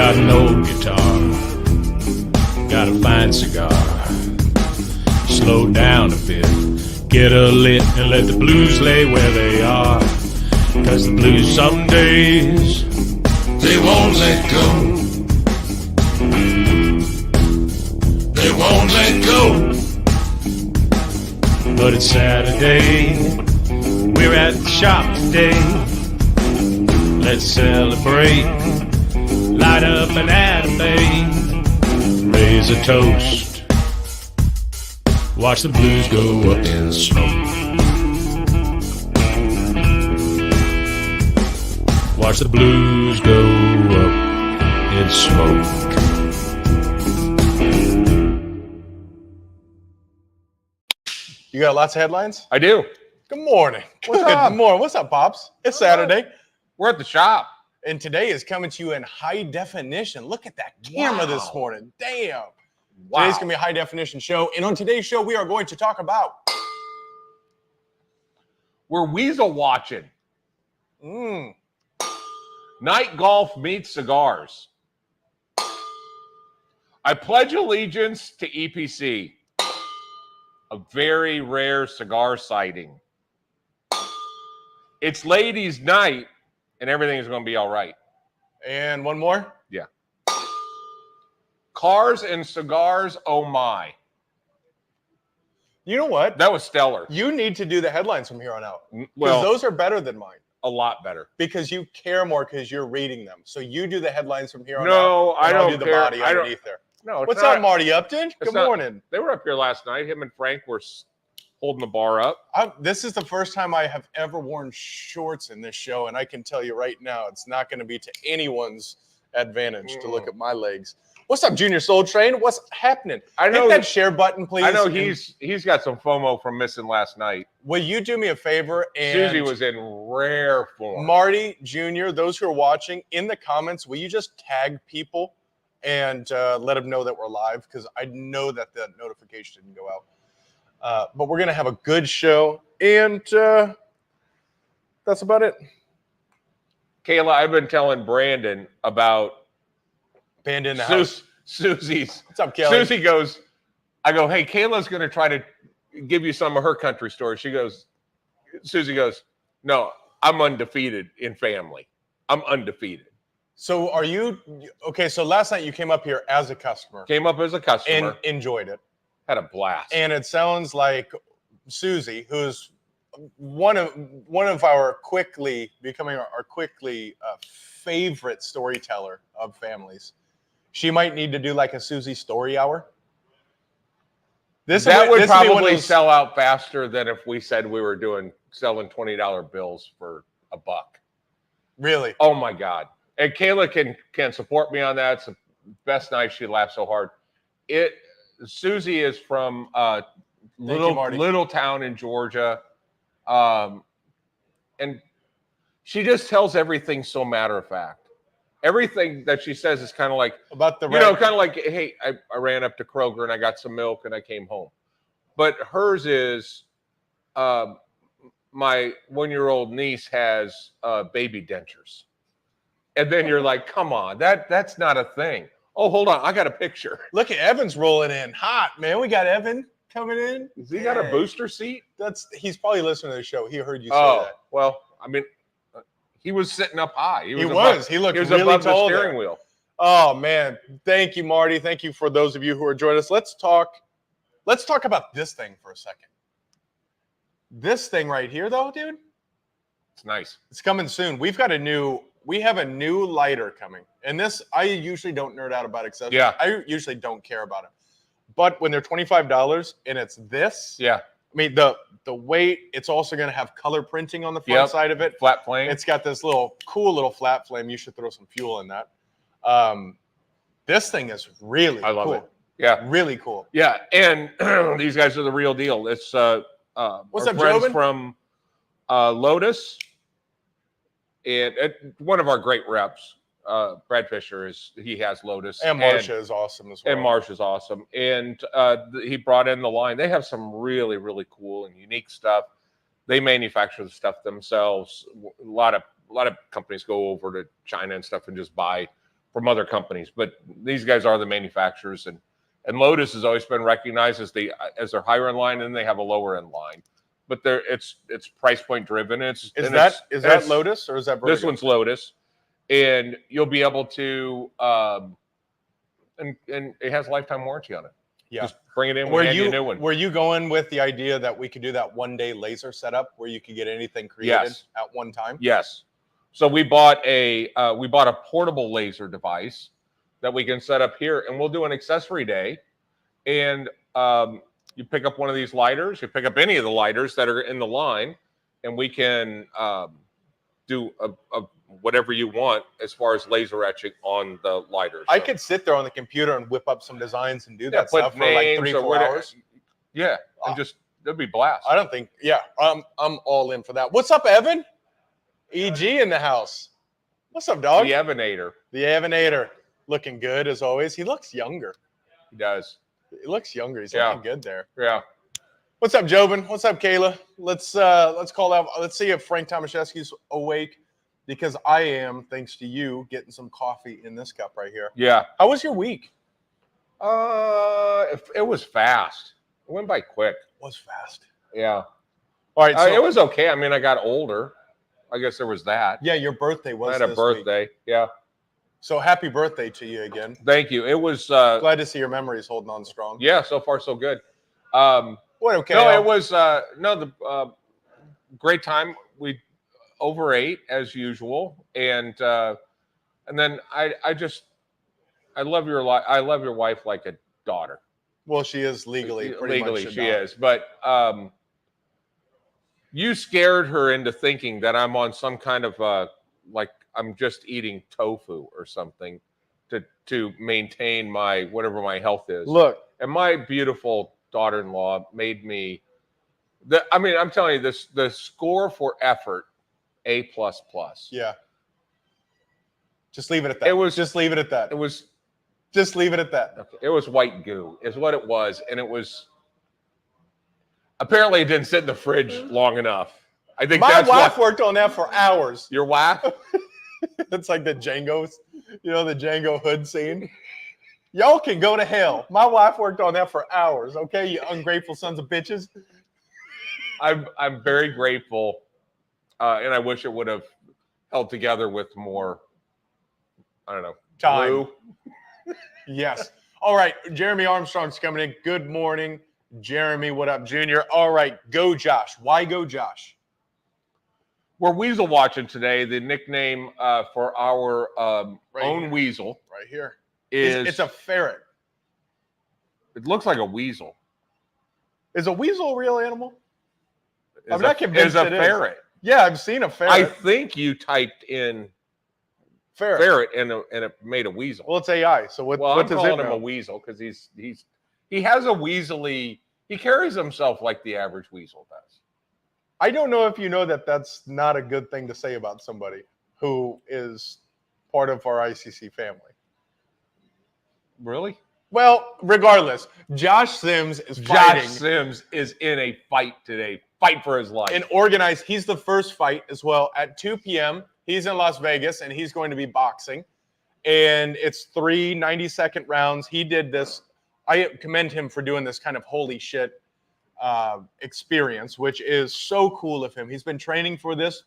got an old guitar, got a fine cigar. Slow down a bit, get a lit, and let the blues lay where they are. 'Cause the blues some days, they won't let go. They won't let go. But it's Saturday, we're at the shop today. Let's celebrate, light up an anime, raise a toast, watch the blues go up in smoke. Watch the blues go up in smoke. You got lots of headlines? I do. Good morning. What's up? Good morning. What's up, Pops? It's Saturday. We're at the shop. And today is coming to you in high definition. Look at that camera this morning. Damn. Wow. Today's going to be a high definition show. And on today's show, we are going to talk about... We're weasel watching. Night golf meets cigars. I pledge allegiance to EPC. A very rare cigar sighting. It's ladies' night, and everything is going to be all right. And one more? Yeah. Cars and cigars, oh my. You know what? That was stellar. You need to do the headlines from here on out. Because Well, those are better than mine. a lot better. Because you care more because you're reading them. So you do the headlines from here on out. No, I and I'll don't do the care. body I don't. underneath there. No, it's What's not, up, Marty Upton? Good not- morning. They were up here last night. Him and Frank were holding the bar up. This is the first time I have ever worn shorts in this show, and I can tell you right now, it's not going to be to anyone's advantage to look at my legs. What's up, Junior Soul Train? What's happening? I know Hit that share button, please. I know he's got some FOMO from missing last night. Will you do me a favor? And Susie was in rare form. Marty Jr., those who are watching, in the comments, will you just tag people and let them know that we're live? Because I know that the notification didn't go out. But we're going to have a good show, and that's about it. Kayla, I've been telling Brandon about Band in the house. Susie's. What's up, Kelly? Susie goes, I go, hey, Kayla's going to try to give you some of her country stories. Susie goes, no, I'm undefeated in family. I'm undefeated. So are you, okay, so last night you came up here as a customer. Came up as a customer. And enjoyed it. Had a blast. And it sounds like Susie, who's one of our quickly becoming our favorite storyteller of families. She might need to do like a Susie story hour. That would probably sell out faster than if we said we were selling $20 bills for $1. Really? Oh my God. And Kayla can support me on that. It's the best night. She laughed so hard. Susie is from little town in Georgia. And she just tells everything so matter of fact. Everything that she says is kind of like about the kind of like, hey, I ran up to Kroger and I got some milk and I came home. But hers is my 1-year-old niece has baby dentures. And then you're like, come on, that's not a thing. Oh, hold on, I got a picture. Look at Evan's rolling in hot, man. We got Evan coming in. Has he got a booster seat? He's probably listening to the show. He heard you say that. Well, I mean, he was sitting up high. He looked really above tall the steering wheel. Oh man, thank you, Marty. Thank you for those of you who are joining us. Let's talk about this thing for a second. This thing right here, though, dude. It's nice. It's coming soon. We have a new lighter coming. And this, I usually don't nerd out about accessories. Yeah. I usually don't care about it. But when they're $25 and it's this, yeah. I mean, the weight, it's also going to have color printing on the front side of it. Flat flame. It's got this cool little flat flame. You should throw some fuel in that. This thing is really I love cool. it. Yeah. Really cool. Yeah. And these guys are the real deal. It's what's our up, friends Jobin? from Lotus. And one of our great reps, Brad Fisher, he has Lotus. And Marsha is awesome as well. And Marsha's awesome. And he brought in the line. They have some really, really cool and unique stuff. They manufacture the stuff themselves. A lot of companies go over to China and stuff and just buy from other companies, but these guys are the manufacturers, and Lotus has always been recognized as their higher end line, and they have a lower end line, but it's price point driven. Is that Lotus or is that Vertigo? This one's Lotus, and you'll be able to and it has lifetime warranty on it. Yeah, just bring it in. We'll hand you a new one. Were you going with the idea that we could do that 1-day laser setup where you could get anything created at one time? Yes. So we bought a portable laser device that we can set up here, and we'll do an accessory day. And you pick up one of these lighters, you pick up any of the lighters that are in the line, and we can do whatever you want as far as laser etching on the lighters. I could sit there on the computer and whip up some designs and do that stuff for like 3-4 hours. Yeah, and just it'd be blast. I don't think. Yeah, I'm all in for that. What's up, Evan? EG in the house. What's up, dog? The Evanator. The Evanator, looking good as always. He looks younger. He does. He looks younger. He's looking good there. Yeah. What's up, Jobin? What's up, Kayla? Let's call out. Let's see if Frank Tomaszewski's awake, because I am, thanks to you, getting some coffee in this cup right here. Yeah. How was your week? It was fast. It went by quick. It was fast. Yeah. All right. So, it was okay. I mean, I got older. I guess there was that. Yeah, your birthday was. I had a birthday. Week. Yeah. So happy birthday to you again. Thank you. It was glad to see your memories holding on strong. Yeah, so far so good. What okay? No, it was the great time. We overate as usual, and then I love your wife like a daughter. Well, she is legally she is, but you scared her into thinking that I'm on some kind of like I'm just eating tofu or something to maintain my whatever my health is. Look, and my beautiful daughter-in-law made me. I'm telling you, the score for effort, A++. Yeah. Just leave it at that. Just leave it at that. Just leave it at that. Okay. It was white goo, is what it was, and it was. Apparently, it didn't sit in the fridge long enough. I think my wife worked on that for hours. Your wife? It's like the Django Hood scene. Y'all can go to hell. My wife worked on that for hours. Okay, you ungrateful sons of bitches. I'm very grateful, and I wish it would have held together with more. I don't know. Time. Glue. Yes. All right. Jeremy Armstrong's coming in. Good morning, Jeremy. What up, Junior? All right. Go, Josh. Why go, Josh? We're weasel watching today. The nickname for our own weasel right here is it's a ferret. It looks like a weasel. Is a weasel a real animal? I'm not convinced. It's a ferret. Yeah, I've seen a ferret. I think you typed in ferret and it made a weasel. Well, it's AI. So what I'm does calling it him a weasel because he has a weaselly. He carries himself like the average weasel does. I don't know if you know that that's not a good thing to say about somebody who is part of our ICC family. Really? Well, regardless, Josh Sims is fighting. Josh Sims is in a fight today. Fight for his life. And organized. He's the first fight as well at 2 p.m. He's in Las Vegas, and he's going to be boxing. And it's 3 90-second rounds. He did this. I commend him for doing this kind of holy shit experience, which is so cool of him. He's been training for this.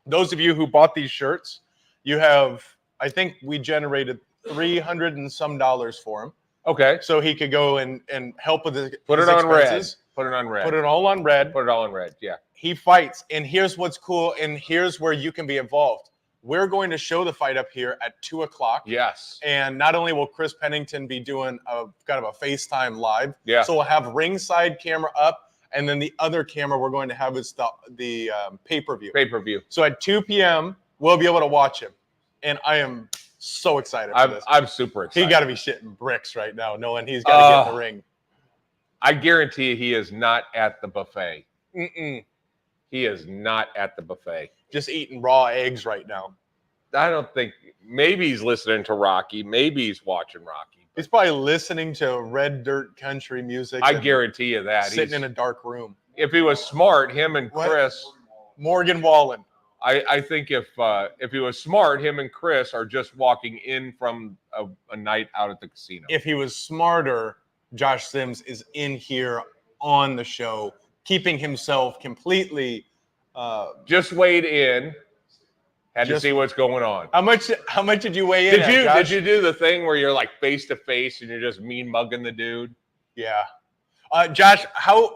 Those of you who bought these shirts, you have, I think we generated $300 and some for him. Okay. So he could go and help with his Put it on red. Put it on red. Put it all on red. Put it all on red. Yeah. He fights. And here's what's cool. And here's where you can be involved. We're going to show the fight up here at 2:00. Yes. And not only will Chris Pennington be doing a kind of a FaceTime live. Yeah. So we'll have ringside camera up. And then the other camera we're going to have is the pay-per-view. Pay-per-view. So at 2 p.m., we'll be able to watch him. And I am so excited for this. I'm super excited. He got to be shitting bricks right now, knowing he's got to get in the ring. I guarantee he is not at the buffet. Mm-mm. He is not at the buffet. Just eating raw eggs right now. I don't think. Maybe he's listening to Rocky. Maybe he's watching Rocky. He's probably listening to red dirt country music. I guarantee you that. Sitting in a dark room. If he was smart, him and Chris. Morgan Wallen. I think if he was smart, him and Chris are just walking in from a night out at the casino. If he was smarter, Josh Sims is in here on the show, keeping himself completely. Just weighed in. Had to Just- see what's going on. How much did you weigh in? Did you do the thing where you're like face to face and you're just mean mugging the dude? Yeah. Josh,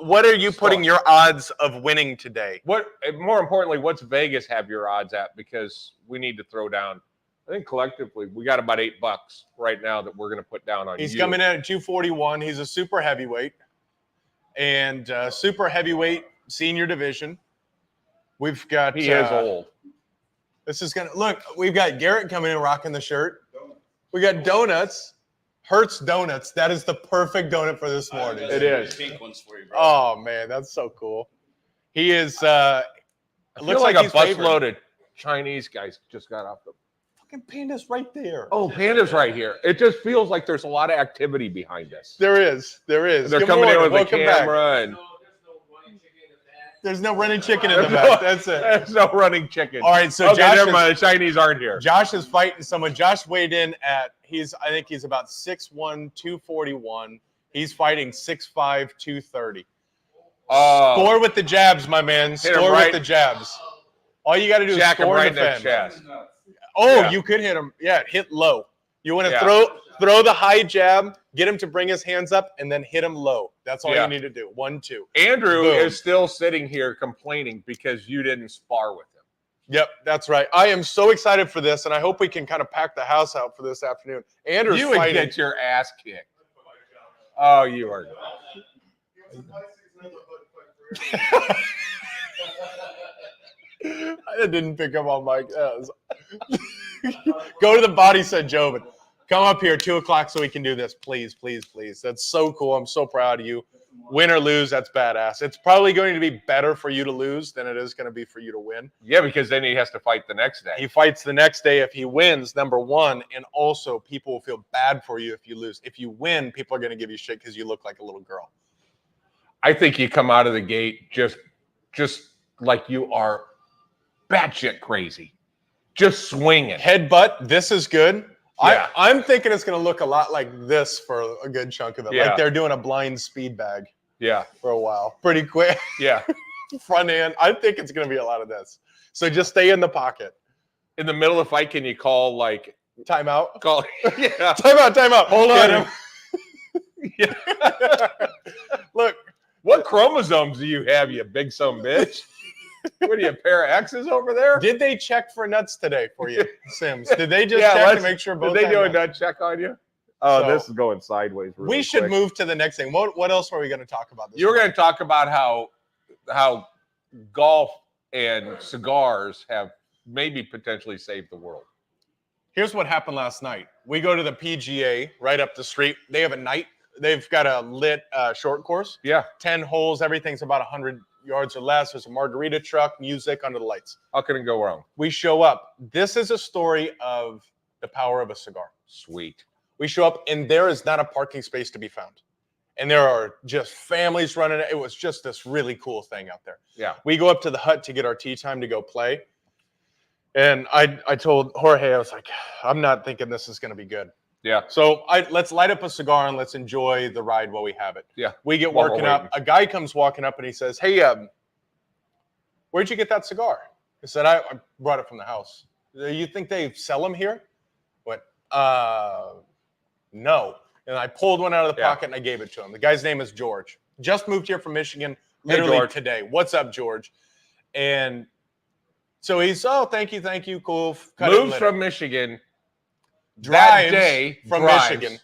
what are you putting your odds of winning today? More importantly, what's Vegas have your odds at? Because we need to throw down. I think collectively we got about $8 right now that we're going to put down on. He's coming in at 241. He's a super heavyweight, and super heavyweight senior division. We've got. He is old. This is gonna look. We've got Garrett coming in rocking the shirt. We got donuts. Hertz Donuts. That is the perfect donut for this morning. It is. Pink ones for you, bro. Oh man, that's so cool. He is. It looks like a he's favored. busload of Chinese guys just got off the. Fucking Panda's right there. Oh, Panda's right here. It just feels like there's a lot of activity behind us. There is. There is. They're Good coming morning. in with Welcome the back. camera and. There's no running chicken in the back. That's it. There's no running chicken. All right, so okay, Josh never is, mind. The Chinese aren't here. Josh is fighting someone. Josh weighed in at I think he's about 6'1", 241. He's fighting 6'5", 230. Score with the jabs, my man. Score with the jabs. All you got to do is score right and in the defend. chest. Oh, Yeah. You could hit him. Yeah, hit low. You want to Yeah. throw the high jab, get him to bring his hands up, and then hit him low. That's all Yeah. you need to do. 1, 2. Andrew Boom. is still sitting here complaining because you didn't spar with him. Yep, that's right. I am so excited for this, and I hope we can kind of pack the house out for this afternoon. Andrew's You would fighting. get your ass kicked. Oh, you are. I didn't pick up on Mike. Go to the body, said Jobin. Come up here 2 o'clock so we can do this, please, please, please. That's so cool. I'm so proud of you. Win or lose, that's badass. It's probably going to be better for you to lose than it is going to be for you to win. Yeah, because then he has to fight the next day. He fights the next day if he wins, number one, and also people will feel bad for you if you lose. If you win, people are going to give you shit because you look like a little girl. I think you come out of the gate just like you are batshit crazy, just swinging. Headbutt, this is good. Yeah. I'm thinking it's going to look a lot like this for a good chunk of it. Yeah. Like they're doing a blind speed bag Yeah, for a while. Pretty quick. yeah. Front end. I think it's going to be a lot of this. So just stay in the pocket. In the middle of the fight, can you call like Timeout. call? Yeah. Timeout. Hold Get on. him. Yeah. Look, What chromosomes do you have, you big son bitch? What are you, a pair of X's over there? did they check for nuts today for you, Sims? Did they just Yeah, check let's- to make sure both Did they had do a nuts? nut check on you? Oh, So- this is going sideways. Really We should quick. move to the next thing. What else were we going to talk about this You were morning? going to talk about how golf and cigars have maybe potentially saved the world. Here's what happened last night. We go to the PGA right up the street. They have a night. They've got a lit short course. Yeah. 10 holes. Everything's about 100 yards or less. There's a margarita truck, music under the lights. How can it go wrong? We show up. This is a story of the power of a cigar. Sweet. We show up, and there is not a parking space to be found. And there are just families running. It was just this really cool thing out there. Yeah. We go up to the hut to get our tea time to go play. And I told Jorge, I was like, I'm not thinking this is going to be good. Yeah. So let's light up a cigar and let's enjoy the ride while we have it. Yeah. We get While we're working up. waiting. A guy comes walking up and he says, hey, where'd you get that cigar? I said, I brought it from the house. You think they sell them here? I went, no. And I pulled one out of the Yeah. pocket and I gave it to him. The guy's name is George. Just moved here from Michigan literally George. today. What's up, George? And so he's, oh, thank you, cool. Cut it and Moves lit it. from Michigan. Drives that day from drives. Michigan.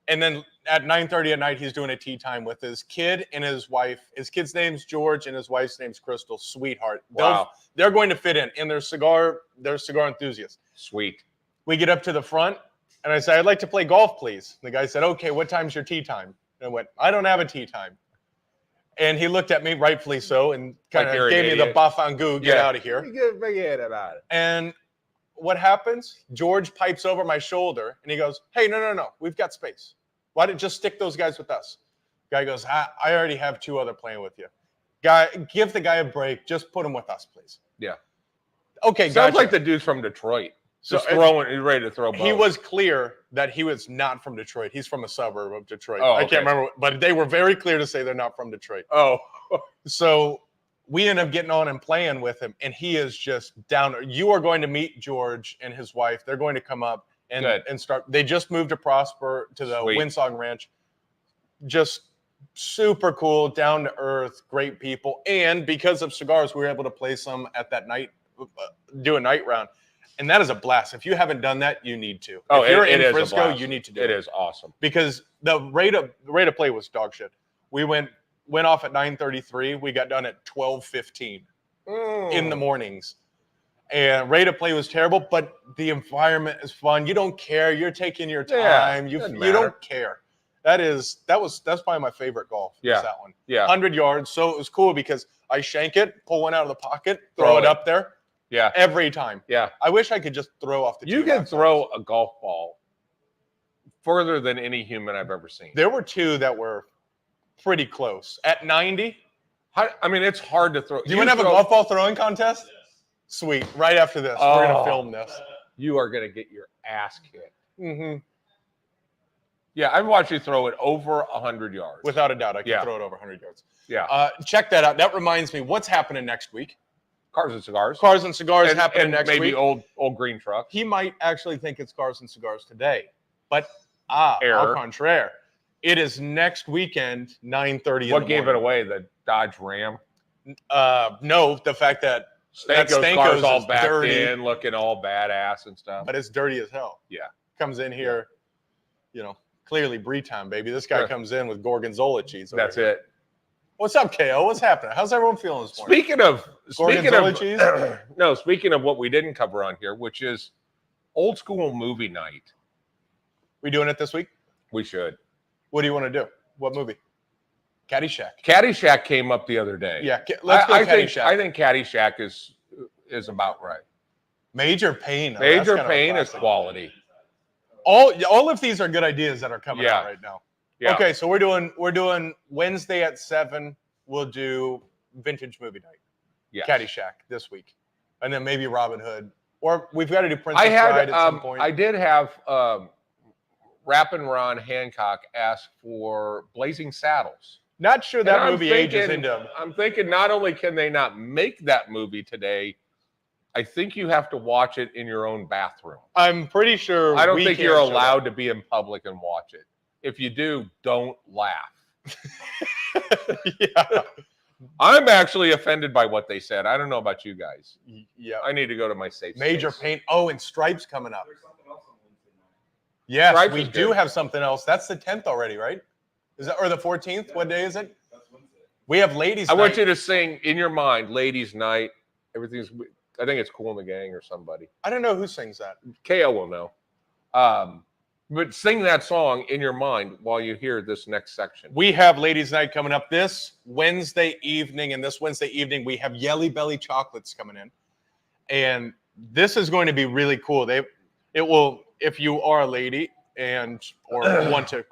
And then at 9:30 at night, he's doing a tea time with his kid and his wife. His kid's name's George and his wife's name's Crystal. Sweetheart. Wow. They're going to fit in. They're cigar enthusiasts. Sweet. We get up to the front and I said, I'd like to play golf, please. And the guy said, okay, what time's your tea time? And I went, I don't have a tea time. And he looked at me, rightfully so, and kind Like of you're an gave me the idiot. bafangu, get out of here. Forget about it. And what happens? George pipes over my shoulder and he goes, hey, no. We've got space. Why don't just stick those guys with us? Guy goes, I already have 2 other playing with you. Guy, give the guy a break. Just put him with us, please. Yeah. Okay, Sounds gotcha. like the dude's from Detroit. So, Just throwing, he's ready to throw bows. he was clear that he was not from Detroit. He's from a suburb of Detroit. Oh, I okay. can't remember, but they were very clear to say they're not from Detroit. Oh, So we end up getting on and playing with him, and he is just down. You are going to meet George and his wife. They're going to come up and start. They just moved to Prosper to the Sweet. Windsong Ranch. Just super cool, down to earth, great people. And because of cigars, we were able to play some at that night, do a night round. And that is a blast. If you haven't done that, you need to. Oh, if you're it in is a Frisco, blast. you need to do it. It is awesome. Because the rate of play was dog shit. We went off at 9:33. We got done at 12:15 in the mornings. And rate of play was terrible, but the environment is fun. You don't care. You're taking your time. Yeah, you don't care. That's probably my favorite golf. Yeah. Was that one. Yeah. 100 yards. So it was cool because I shank it, pull one out of the pocket, throw it up there. Yeah. Every time. Yeah. I wish I could just throw off the You tee can box. throw a golf ball further than any human I've ever seen. There were two that were pretty close. At 90. I mean, it's hard to throw. Do you want to have a golf ball throwing contest? Yes. Sweet. Right after this, we're going to film this. You are going to get your ass kicked. Mm-hmm. Yeah, I've watched you throw it over 100 yards. Without a doubt, I can throw it over 100 yards. Yeah. Check that out. That reminds me, what's happening next week? Cars and Cigars. Cars and Cigars happening next maybe week. old green truck. He might actually think it's Cars and Cigars today, but au contraire. It is next weekend, 9:30. What gave it away? The Dodge Ram? No, the fact that Stanko's car's all backed dirty, in, looking all badass and stuff. but it's dirty as hell. Yeah. Comes in here, clearly brie time, baby. This guy comes in with gorgonzola cheese. That's it. What's up, KO? What's happening? How's everyone feeling this morning? Speaking of what we didn't cover on here, which is old school movie night. We doing it this week? We should. What do you want to do? What movie? Caddyshack. Caddyshack came up the other day. Yeah, let's go Caddyshack. I think Caddyshack is about right. Major Pain. Major Pain is quality. All of these are good ideas that are coming out right now. Yeah. Okay, so we're doing Wednesday at 7. We'll do vintage movie night. Yeah. Caddyshack this week, and then maybe Robin Hood, or we've got to do Princess Bride at some point. I did have Rappin' Ron Hancock ask for Blazing Saddles. Not sure that movie ages into. I'm thinking not only can they not make that movie today, I think you have to watch it in your own bathroom. I'm pretty sure. I don't think you're allowed to be in public and watch it. If you do, don't laugh. Yeah. I'm actually offended by what they said. I don't know about you guys. Yeah. I need to go to my safe Major space. Pain. Oh, and Stripes coming up. Yes, Stripes we do have something else. That's the 10th already, right? Is that or the 14th? What day is it? That's Wednesday. We have ladies' I night. want you to sing in your mind, Ladies' Night. Everything's. I think it's Cool in the Gang or somebody. I don't know who sings that. KO will know. But sing that song in your mind while you hear this next section. We have ladies' night coming up this Wednesday evening, and this Wednesday evening we have Yelly Belly chocolates coming in, and this is going to be really cool. It will, if you are a lady or want to.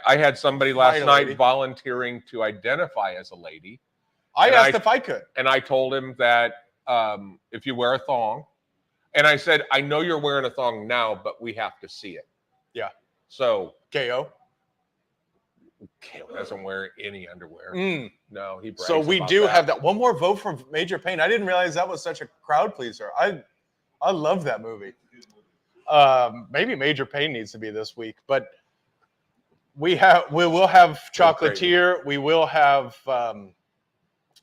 I had somebody last night volunteering to identify as a lady. I asked if I could, and I told him that if you wear a thong, and I said, I know you're wearing a thong now, but we have to see it. Yeah. So KO doesn't wear any underwear. No, he brags So we about do that. have that. One more vote for Major Pain. I didn't realize that was such a crowd pleaser. I love that movie. Maybe Major Pain needs to be this week, but we will have Chocolatier. We will have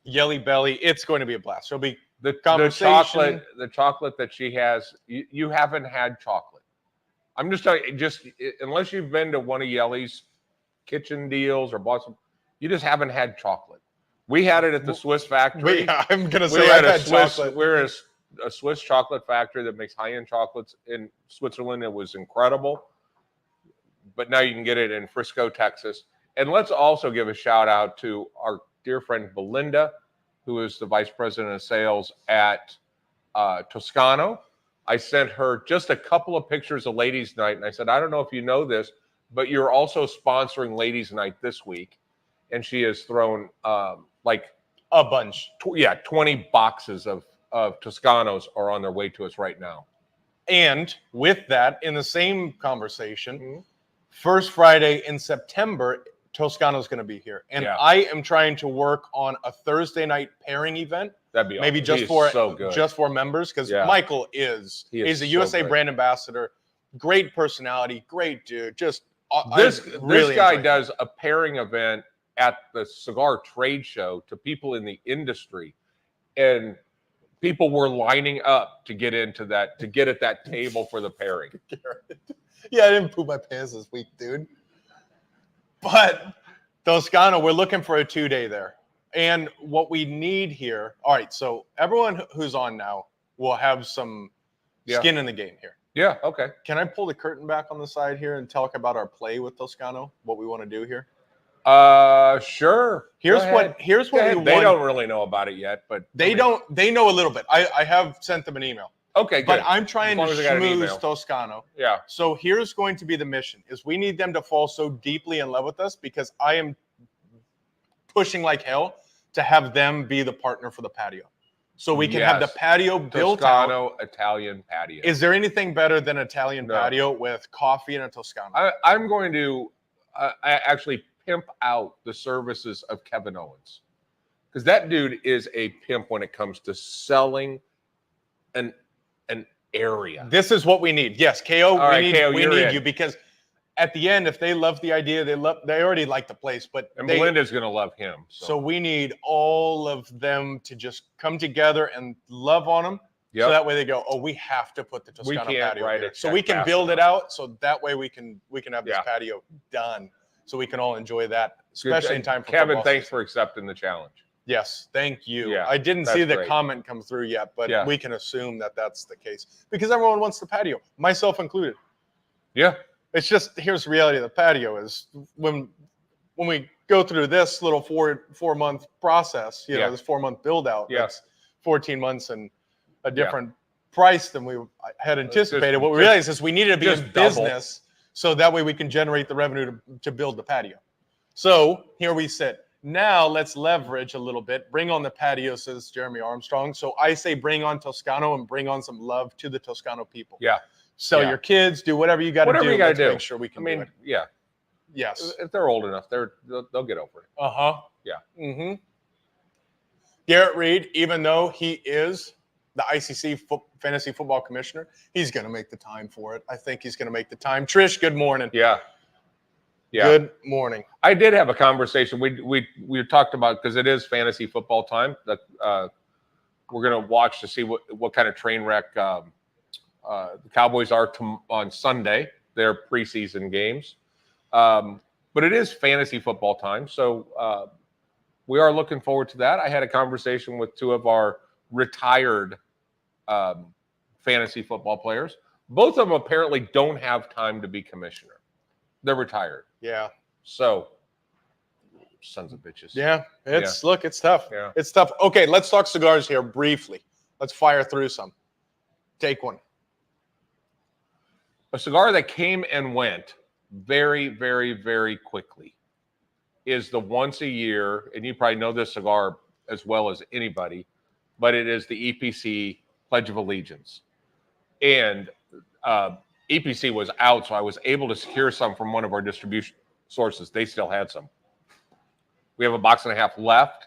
Yelly Belly. It's going to be a blast. There'll be the conversation. The chocolate that she has. You haven't had chocolate. I'm just telling you, unless you've been to one of Yelly's kitchen deals or bought some, you just haven't had chocolate. We had it at the Swiss factory. I'm gonna say I've had chocolate. We're a Swiss chocolate factory that makes high-end chocolates in Switzerland. It was incredible. But now you can get it in Frisco, Texas. And let's also give a shout out to our dear friend Belinda, who is the vice president of sales at Toscano. I sent her just a couple of pictures of Ladies' Night, and I said, I don't know if you know this, but you're also sponsoring Ladies' Night this week. And she has thrown like a bunch. 20 boxes of of Toscanos are on their way to us right now. And with that, in the same conversation, Mm-hmm. first Friday in September, Toscano's going to be here. And Yeah. I am trying to work on a Thursday night pairing event. That'd be Maybe awesome. just for so good. just for members, because Yeah. Michael he's a so USA good. brand ambassador, great personality, great dude. Just This really guy enjoyed does a pairing event at the cigar trade show to people in the industry, and people were lining up to get into that, to get at that table for the pairing. Yeah, I didn't poop my pants this week, dude. But Toscano, we're looking for a 2-day there. And what we need here, all right, so everyone who's on now will have some skin in the game here. Yeah, okay. Can I pull the curtain back on the side here and talk about our play with Toscano, what we want to do here? Sure. Here's what we want. They don't really know about it yet, but they know a little bit. I have sent them an email. Okay, good. But I'm trying to As long as I got an schmooze email. Toscano. Yeah. So here's going to be the mission: is we need them to fall so deeply in love with us, because I am pushing like hell to have them be the partner for the patio, so we can have the patio built out. Toscano Italian patio. Is there anything better than Italian patio with coffee and a Toscano? I'm going to actually pimp out the services of Kevin Owens, because that dude is a pimp when it comes to selling an area. This is what we need. Yes, KO, we need you, because at the end, if they love the idea, they already like the place, but Belinda's going to love him. So we need all of them to just come together and love on them. Yep. So that way they go, oh, we have to put the Toscano patio here. So we can build it out. So that way we can have this patio done. So we can all enjoy that, especially in time for Kevin, football thanks season. for accepting the challenge. Yes, thank you. Yeah, I didn't see the great. comment come through yet, but we can assume that that's the case, because everyone wants the patio, myself included. Yeah. It's just, here's the reality of the patio is when we go through this little 4-month process, this 4-month build out, that's 14 months and a different price than we had anticipated. What we realized is we needed to be in business so that way we can generate the revenue to build the patio. So here we sit. Now let's leverage a little bit. Bring on the patio, says Jeremy Armstrong. So I say bring on Toscano and bring on some love to the Toscano people. Yeah. Sell your kids, do whatever you got to do. Whatever you got to do. Make sure we can do it. Yeah. Yes. If they're old enough, they'll get over it. Uh-huh. Yeah. Mm-hmm. Garrett Reed, even though he is the ICC fantasy football commissioner, he's going to make the time for it. I think he's going to make the time. Trish, good morning. Yeah. Yeah. Good morning. I did have a conversation. We talked about, because it is fantasy football time, that we're going to watch to see what kind of train wreck the Cowboys are on Sunday, their preseason games. But it is fantasy football time, so we are looking forward to that. I had a conversation with 2 of our retired fantasy football players. Both of them apparently don't have time to be commissioner. They're retired. Yeah. So, sons of bitches. Yeah. Look, it's tough. Yeah. It's tough. Okay, let's talk cigars here briefly. Let's fire through some. Take one. A cigar that came and went very, very, very quickly is the once a year, and you probably know this cigar as well as anybody, but it is the EPC Pledge of Allegiance. And EPC was out, so I was able to secure some from one of our distribution sources. They still had some. We have a box and a half left.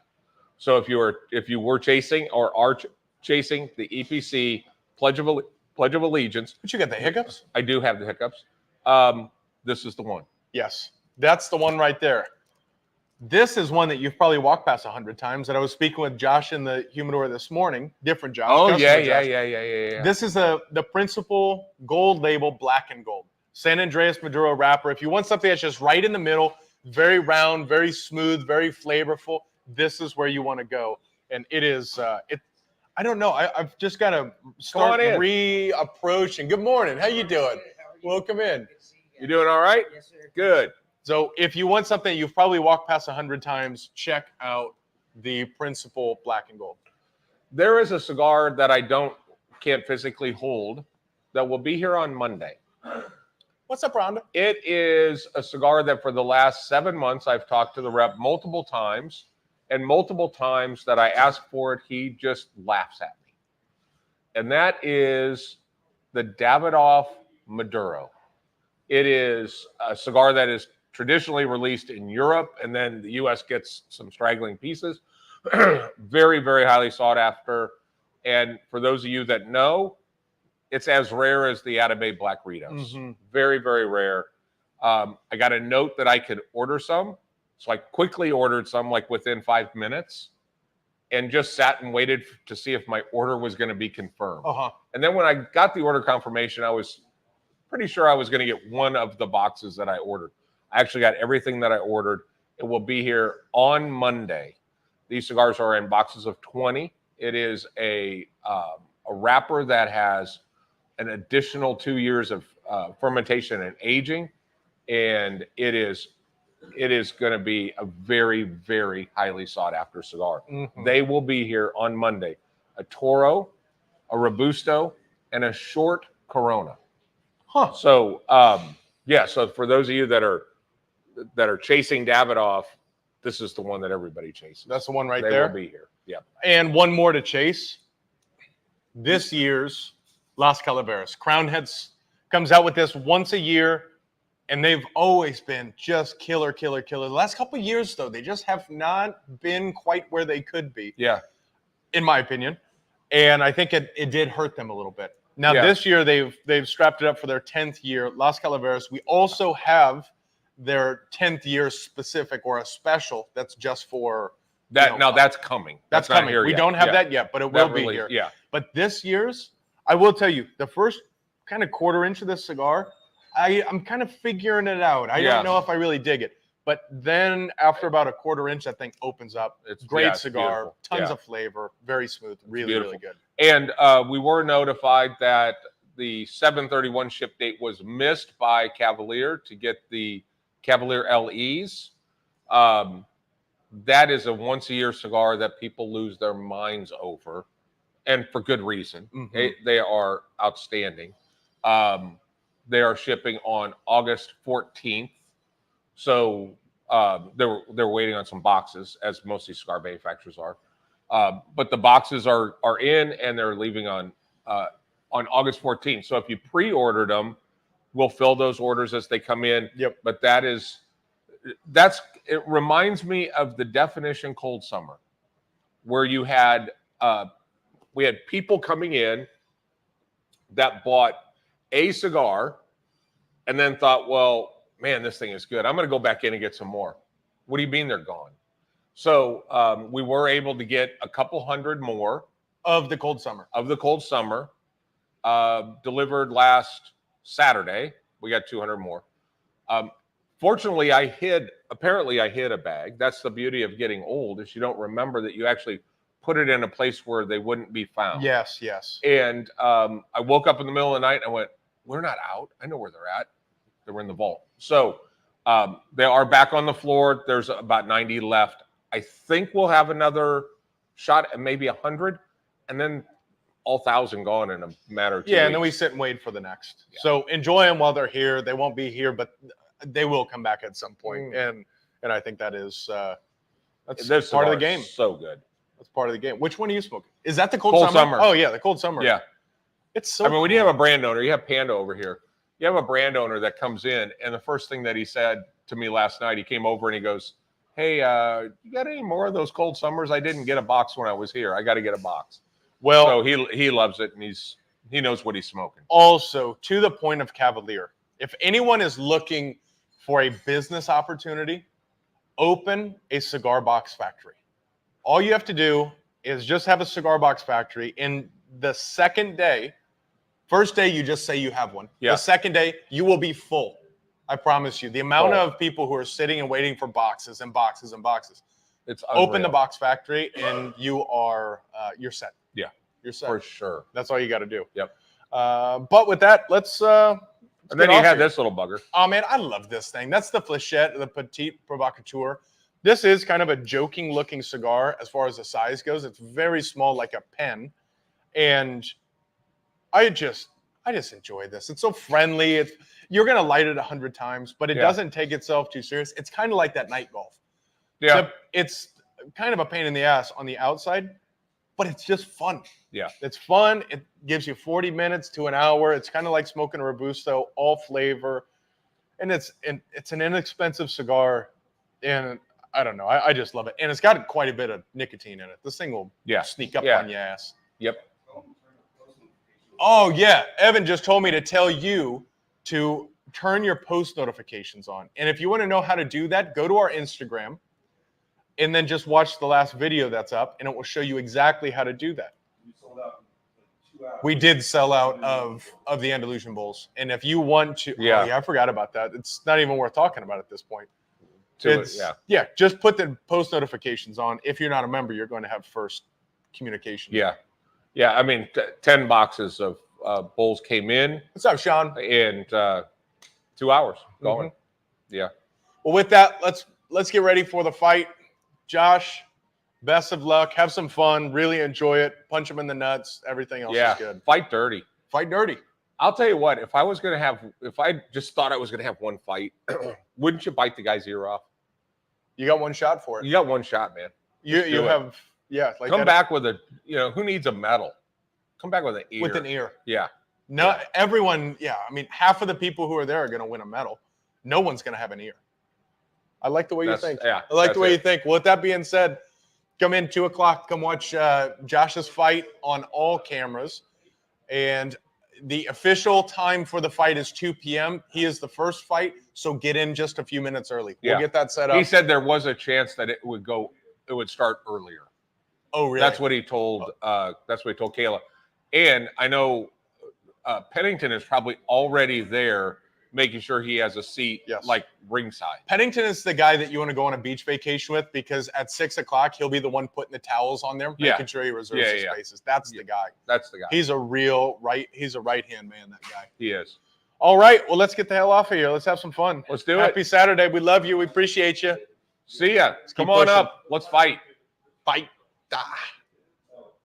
So if you were chasing or are chasing the EPC Pledge of Allegiance. But you got the hiccups? I do have the hiccups. This is the one. Yes. That's the one right there. This is one that you've probably walked past 100 times. And I was speaking with Josh in the humidor this morning. Different Josh. Oh, Josh. yeah. This is the Principal Gold Label Black and Gold. San Andreas Maduro wrapper. If you want something that's just right in the middle, very round, very smooth, very flavorful, this is where you want to go. And it is, I don't know. I've just got to start reapproaching. Good morning. How you doing? Welcome in. You doing all right? Yes, sir. Good. So if you want something you've probably walked past 100 times, check out the Principal Black and Gold. There is a cigar that I can't physically hold that will be here on Monday. What's up, Rhonda? It is a cigar that for the last 7 months I've talked to the rep multiple times, and multiple times that I ask for it, he just laughs at me. and that is the Davidoff Maduro. It is a cigar that is traditionally released in Europe, and then the U.S. gets some straggling pieces. Very, very highly sought after. And for those of you that know, it's as rare as the Atabey Black Ritos. Mm-hmm. Very, very rare. I got a note that I could order some. So I quickly ordered some like within 5 minutes and just sat and waited to see if my order was going to be confirmed. Uh-huh. And then when I got the order confirmation, I was pretty sure I was going to get one of the boxes that I ordered. I actually got everything that I ordered. It will be here on Monday. These cigars are in boxes of 20. It is a wrapper that has an additional 2 years of fermentation and aging, and it is going to be a very, very highly sought after cigar. Mm-hmm. They will be here on Monday. A Toro, a Robusto, and a short Corona. Huh. So, yeah. So for those of you that are chasing Davidoff, this is the one that everybody chases. That's the one right they there. They will be here. Yeah. And one more to chase. This year's Las Calaveras. Crown Heads comes out with this once a year, and they've always been just killer. The last couple of years, though, they just have not been quite where they could be. Yeah. In my opinion. And I think it did hurt them a little bit. Now, Yeah. This year, they've strapped it up for their 10th year, Las Calaveras. We also have their 10th year specific or a special that's just for that. Now that's coming. That's not coming. here We yet. don't have Yeah. that yet, but it That will be release, here. Yeah. But this year's, I will tell you, the first kind of quarter inch of this cigar, I'm kind of figuring it out. I don't know if I really dig it. But then after about a quarter inch, that thing opens up. It's great cigar, beautiful. tons Yeah. of flavor, very smooth, really, Beautiful. really good. And we were notified that the 7/31 ship date was missed by Cavalier to get the Cavalier LEs. That is a once-a-year cigar that people lose their minds over, and for good reason. Mm-hmm. They are outstanding. They are shipping on August 14th. So they're waiting on some boxes, as most of these cigar manufacturers are. But the boxes are in, and they're leaving on August 14th. So if you pre-ordered them, we'll fill those orders as they come in. Yep. But it reminds me of the definition cold summer, where you had we had people coming in that bought a cigar and then thought, well, man, this thing is good. I'm going to go back in and get some more. What do you mean they're gone? So we were able to get a couple hundred more Of the cold summer. Delivered last Saturday. We got 200 more. Fortunately, I hid a bag. That's the beauty of getting old, is you don't remember that you actually put it in a place where they wouldn't be found. Yes. And I woke up in the middle of the night and I went, we're not out. I know where they're at. They were in the vault. So they are back on the floor. There's about 90 left. I think we'll have another shot at maybe 100, and then all 1,000 gone in a matter of 2 weeks. And then we sit and wait for the next. Yeah. So enjoy them while they're here. They won't be here, but they will come back at some point. And I think that's part of the game. So good. That's part of the game. Which one are you smoking? Is that the cold summer? Oh yeah, the cold summer. Yeah. It's so. I mean, when you have a brand owner, you have Panda over here. You have a brand owner that comes in, and the first thing that he said to me last night, he came over and he goes, "Hey, you got any more of those cold summers? I didn't get a box when I was here. I got to get a box." Well, so he loves it, and he knows what he's smoking. Also, to the point of Cavalier, if anyone is looking for a business opportunity, open a cigar box factory. All you have to do is just have a cigar box factory. In the first day, you just say you have one. Yeah. The second day, you will be full. I promise you. The amount of people who are sitting and waiting for boxes and boxes and boxes. It's unreal. Open the box factory, and you're set. Yeah, you're set for sure. That's all you got to do. Yep. But with that, let's and then you had this little bugger. Oh man, I love this thing. That's the Flechette, the Petite Provocateur. This is kind of a joking-looking cigar as far as the size goes. It's very small, like a pen, and I just enjoy this. It's so friendly. You're gonna light it 100 times, but it doesn't take itself too serious. It's kind of like that night golf. Yeah, it's kind of a pain in the ass on the outside, but it's just fun. Yeah. It's fun. It gives you 40 minutes to an hour. It's kind of like smoking a Robusto, all flavor. And it's an inexpensive cigar. And I don't know. I just love it. And it's got quite a bit of nicotine in it. This thing will sneak up on your ass. Yep. Oh, yeah. Evan just told me to tell you to turn your post notifications on. And if you want to know how to do that, go to our Instagram and then just watch the last video that's up, and it will show you exactly how to do that. We sold out in 2 hours. We did sell out of the Andalusian Bowls. And if you want to, I forgot about that. It's not even worth talking about at this point. Just put the post notifications on. If you're not a member, you're going to have first communication. Yeah. I mean, 10 boxes of bowls came in. What's up, Sean? And 2 hours going. Yeah. Well, with that, let's get ready for the fight. Josh, best of luck. Have some fun. Really enjoy it. Punch him in the nuts. Everything else is good. Fight dirty. Fight dirty. I'll tell you what, if I just thought I was going to have one fight, wouldn't you bite the guy's ear off? You got one shot for it. You got one shot, man. You have, like come back with who needs a medal? Come back with an ear. With an ear. Yeah. No, everyone, I mean, half of the people who are there are going to win a medal. No one's going to have an ear. I like the way you think. Yeah, I like the way you think. Well, with that being said, come in 2 o'clock. Come watch Josh's fight on all cameras. And the official time for the fight is 2 p.m. He is the first fight, so get in just a few minutes early. We'll get that set up. He said there was a chance that it would start earlier. Oh, really? That's what he told. That's what he told Kayla. And I know Pennington is probably already there, making sure he has a seat, like ringside. Pennington is the guy that you want to go on a beach vacation with, because at 6 o'clock he'll be the one putting the towels on there, making sure he reserves his spaces. That's the guy. That's the guy. He's a right-hand man, that guy. He is. All right, well, let's get the hell off of here. Let's have some fun. Let's do it. Happy Saturday. We love you. We appreciate you. See ya. Come on up. Let's fight. Fight. Ah.